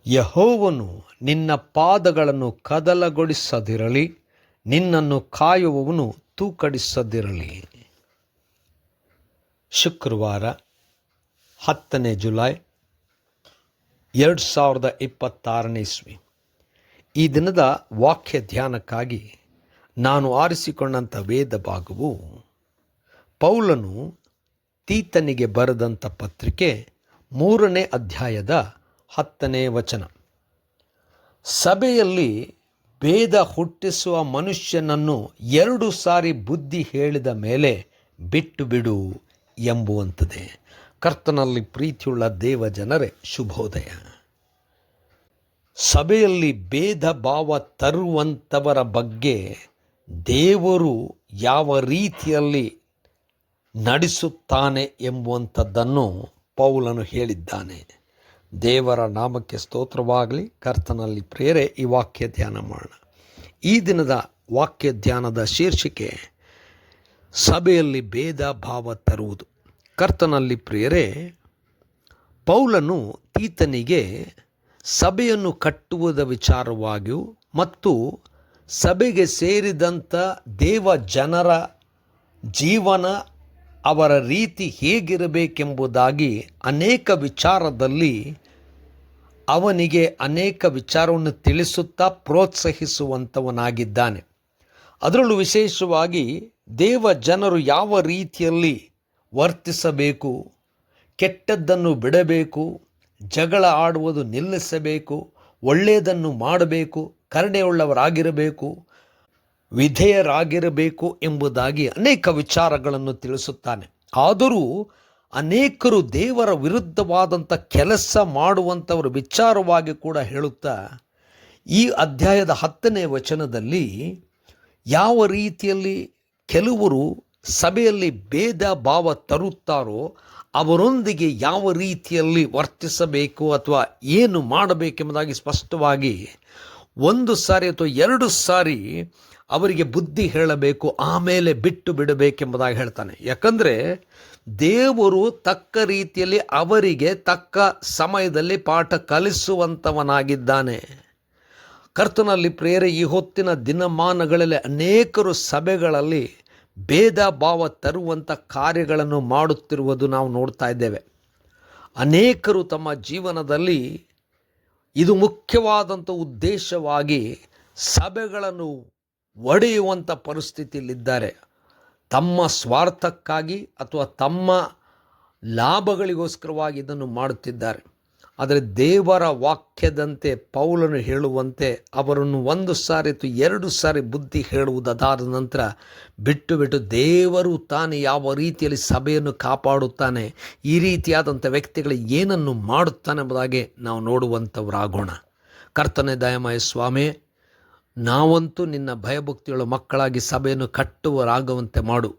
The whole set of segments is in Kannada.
ಯೆಹೋವನು ನಿನ್ನ ಪಾದಗಳನ್ನು ಕದಲಗೊಳಿಸದಿರಲಿ, ನಿನ್ನನ್ನು ಕಾಯುವವನು ತೂಕಡಿಸದಿರಲಿ. ಶುಕ್ರವಾರ 10 ಜುಲೈ 2026 ಇಸ್ವಿ. ಈ ದಿನದ ವಾಕ್ಯ ಧ್ಯಾನಕ್ಕಾಗಿ ನಾನು ಆರಿಸಿಕೊಂಡಂಥ ವೇದ ಭಾಗವು ಪೌಲನು ತೀತನಿಗೆ ಬರೆದಂಥ ಪತ್ರಿಕೆ 3ನೇ ಅಧ್ಯಾಯದ 10ನೇ ವಚನ. ಸಭೆಯಲ್ಲಿ ಭೇದ ಹುಟ್ಟಿಸುವ ಮನುಷ್ಯನನ್ನು 2 ಸಾರಿ ಬುದ್ಧಿ ಹೇಳಿದ ಮೇಲೆ ಬಿಟ್ಟು ಬಿಡು ಎಂಬುವಂಥದ್ದೇ. ಕರ್ತನಲ್ಲಿ ಪ್ರೀತಿಯುಳ್ಳ ದೇವ ಜನರೇ, ಶುಭೋದಯ. ಸಭೆಯಲ್ಲಿ ಭೇದ ಭಾವ ತರುವಂಥವರ ಬಗ್ಗೆ ದೇವರು ಯಾವ ರೀತಿಯಲ್ಲಿ ನಡೆಸುತ್ತಾನೆ ಎಂಬುವಂಥದ್ದನ್ನು ಪೌಲನು ಹೇಳಿದ್ದಾನೆ. ದೇವರ ನಾಮಕ್ಕೆ ಸ್ತೋತ್ರವಾಗಲಿ. ಕರ್ತನಲ್ಲಿ ಪ್ರೇರೆ ಈ ವಾಕ್ಯ ಧ್ಯಾನ ಮಾಡೋಣ. ಈ ದಿನದ ವಾಕ್ಯ ಧ್ಯಾನದ ಶೀರ್ಷಿಕೆ ಸಭೆಯಲ್ಲಿ ಭೇದ ಭಾವ ತರುವುದು. ಕರ್ತನಲ್ಲಿ ಪ್ರಿಯರೇ, ಪೌಲನು ತೀತನಿಗೆ ಸಭೆಯನ್ನು ಕಟ್ಟುವುದ ವಿಚಾರವಾಗಿಯೂ ಮತ್ತು ಸಭೆಗೆ ಸೇರಿದಂಥ ದೇವ ಜನರ ಜೀವನ, ಅವರ ರೀತಿ ಹೇಗಿರಬೇಕೆಂಬುದಾಗಿ ಅನೇಕ ವಿಚಾರದಲ್ಲಿ ಅವನಿಗೆ ಅನೇಕ ವಿಚಾರವನ್ನು ತಿಳಿಸುತ್ತಾ ಪ್ರೋತ್ಸಾಹಿಸುವಂಥವನಾಗಿದ್ದಾನೆ. ಅದರಲ್ಲೂ ವಿಶೇಷವಾಗಿ ದೇವ ಜನರು ಯಾವ ರೀತಿಯಲ್ಲಿ ವರ್ತಿಸಬೇಕು, ಕೆಟ್ಟದ್ದನ್ನು ಬಿಡಬೇಕು, ಜಗಳ ಆಡುವುದು ನಿಲ್ಲಿಸಬೇಕು, ಒಳ್ಳೆಯದನ್ನು ಮಾಡಬೇಕು, ಕರುಣೆಯುಳ್ಳವರಾಗಿರಬೇಕು, ವಿಧೇಯರಾಗಿರಬೇಕು ಎಂಬುದಾಗಿ ಅನೇಕ ವಿಚಾರಗಳನ್ನು ತಿಳಿಸುತ್ತಾನೆ. ಆದರೂ ಅನೇಕರು ದೇವರ ವಿರುದ್ಧವಾದಂಥ ಕೆಲಸ ಮಾಡುವಂಥವರ ವಿಚಾರವಾಗಿ ಕೂಡ ಹೇಳುತ್ತಾ ಈ ಅಧ್ಯಾಯದ 10ನೇ ವಚನದಲ್ಲಿ ಯಾವ ರೀತಿಯಲ್ಲಿ ಕೆಲವರು ಸಭೆಯಲ್ಲಿ ಭೇದ ಭಾವ ತರುತ್ತಾರೋ ಅವರೊಂದಿಗೆ ಯಾವ ರೀತಿಯಲ್ಲಿ ವರ್ತಿಸಬೇಕು ಅಥವಾ ಏನು ಮಾಡಬೇಕೆಂಬುದಾಗಿ ಸ್ಪಷ್ಟವಾಗಿ 1 ಸಾರಿ ಅಥವಾ 2 ಸಾರಿ ಅವರಿಗೆ ಬುದ್ಧಿ ಹೇಳಬೇಕು, ಆಮೇಲೆ ಬಿಟ್ಟು ಬಿಡಬೇಕೆಂಬುದಾಗಿ ಹೇಳ್ತಾನೆ. ಯಾಕಂದರೆ ದೇವರು ತಕ್ಕ ರೀತಿಯಲ್ಲಿ ಅವರಿಗೆ ತಕ್ಕ ಸಮಯದಲ್ಲಿ ಪಾಠ ಕಲಿಸುವಂಥವನಾಗಿದ್ದಾನೆ. ಕರ್ತನಲ್ಲಿ ಪ್ರೇರೆ, ಈ ಹೊತ್ತಿನ ದಿನಮಾನಗಳಲ್ಲಿ ಅನೇಕರು ಸಭೆಗಳಲ್ಲಿ ಭೇದ ಭಾವ ತರುವಂಥ ಕಾರ್ಯಗಳನ್ನು ಮಾಡುತ್ತಿರುವುದು ನಾವು ನೋಡ್ತಾ ಇದ್ದೇವೆ. ಅನೇಕರು ತಮ್ಮ ಜೀವನದಲ್ಲಿ ಇದು ಮುಖ್ಯವಾದಂಥ ಉದ್ದೇಶವಾಗಿ ಸಭೆಗಳನ್ನು ಒಡೆಯುವಂಥ ಪರಿಸ್ಥಿತಿಯಲ್ಲಿದ್ದಾರೆ. ತಮ್ಮ ಸ್ವಾರ್ಥಕ್ಕಾಗಿ ಅಥವಾ ತಮ್ಮ ಲಾಭಗಳಿಗೋಸ್ಕರವಾಗಿ ಇದನ್ನು ಮಾಡುತ್ತಿದ್ದಾರೆ. ಆದರೆ ದೇವರ ವಾಕ್ಯದಂತೆ ಪೌಲನು ಹೇಳುವಂತೆ ಅವರನ್ನು 1 ಸಾರಿ ಅಥವಾ 2 ಸಾರಿ ಬುದ್ಧಿ ಹೇಳುವುದಾದ ನಂತರ ಬಿಟ್ಟು ದೇವರು ತಾನು ಯಾವ ರೀತಿಯಲ್ಲಿ ಸಭೆಯನ್ನು ಕಾಪಾಡುತ್ತಾನೆ, ಈ ರೀತಿಯಾದಂಥ ವ್ಯಕ್ತಿಗಳು ಏನನ್ನು ಮಾಡುತ್ತಾನೆ ಎಂಬುದಾಗಿ ನಾವು ನೋಡುವಂಥವರಾಗೋಣ. ಕರ್ತನೇ ದಯಮಯ ಸ್ವಾಮಿ, ನಾವಂತೂ ನಿನ್ನ ಭಯಭಕ್ತಿಯುಳ್ಳ ಮಕ್ಕಳಾಗಿ ಸಭೆಯನ್ನು ಕಟ್ಟುವರಾಗುವಂತೆ ಮಾಡು.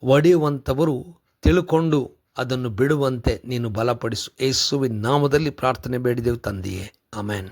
ಒಡೆಯುವಂಥವರು ತಿಳ್ಕೊಂಡು ಅದನ್ನು ಬಿಡುವಂತೆ ನೀನು ಬಲಪಡಿಸು. ಯೇಸುವಿನ ನಾಮದಲ್ಲಿ ಪ್ರಾರ್ಥನೆ ಬೇಡಿದೆವು ತಂದೆಯೇ, ಆಮೆನ್.